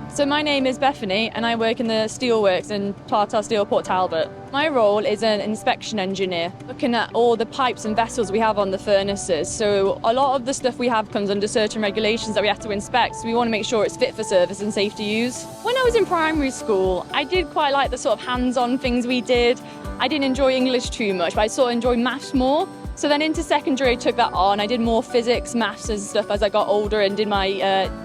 So my name is Bethany and I work in the steelworks in Tata Steel, Port Talbot. My role is an inspection engineer, looking at all the pipes and vessels we have on the furnaces. So a lot of the stuff we have comes under certain regulations that we have to inspect, so we want to make sure it's fit for service and safe to use. When I was in primary school, I did quite like the sort of hands-on things we did. I didn't enjoy English too much, but I sort of enjoyed maths more. So then into secondary, I took that on. I did more physics, maths and stuff as I got older and did my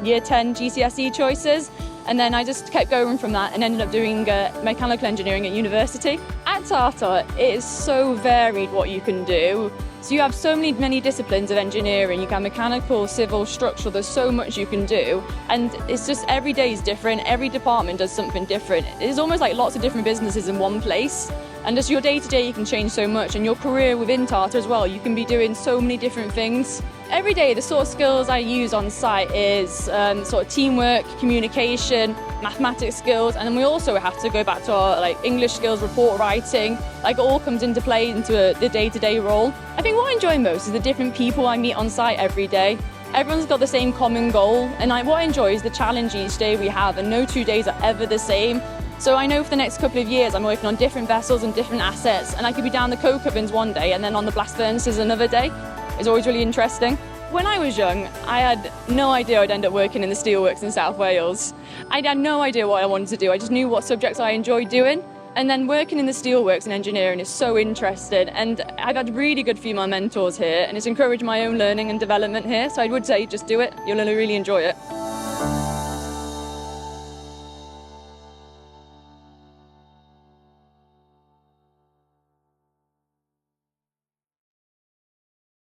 year 10 GCSE choices. And then I just kept going from that and ended up doing mechanical engineering at university. At Tata, it is so varied what you can do. So you have so many disciplines of engineering. You can mechanical, civil, structural, there's so much you can do. And it's just every day is different, every department does something different. It's almost like lots of different businesses in one place. And just your day-to-day, you can change so much. And your career within Tata as well, you can be doing so many different things. Every day, the sort of skills I use on site is sort of teamwork, communication, mathematics skills, and then we also have to go back to our English skills, report writing. It all comes into play into the day-to-day role. I think what I enjoy most is the different people I meet on site every day. Everyone's got the same common goal, and what I enjoy is the challenge each day we have, and no 2 days are ever the same. So I know for the next couple of years I'm working on different vessels and different assets, and I could be down the coke ovens one day and then on the blast furnaces another day. It's always really interesting. When I was young, I had no idea I'd end up working in the steelworks in South Wales. I had no idea what I wanted to do. I just knew what subjects I enjoyed doing. And then working in the steelworks and engineering is so interesting. And I've had really good female mentors here, and it's encouraged my own learning and development here. So I would say just do it. You'll really enjoy it.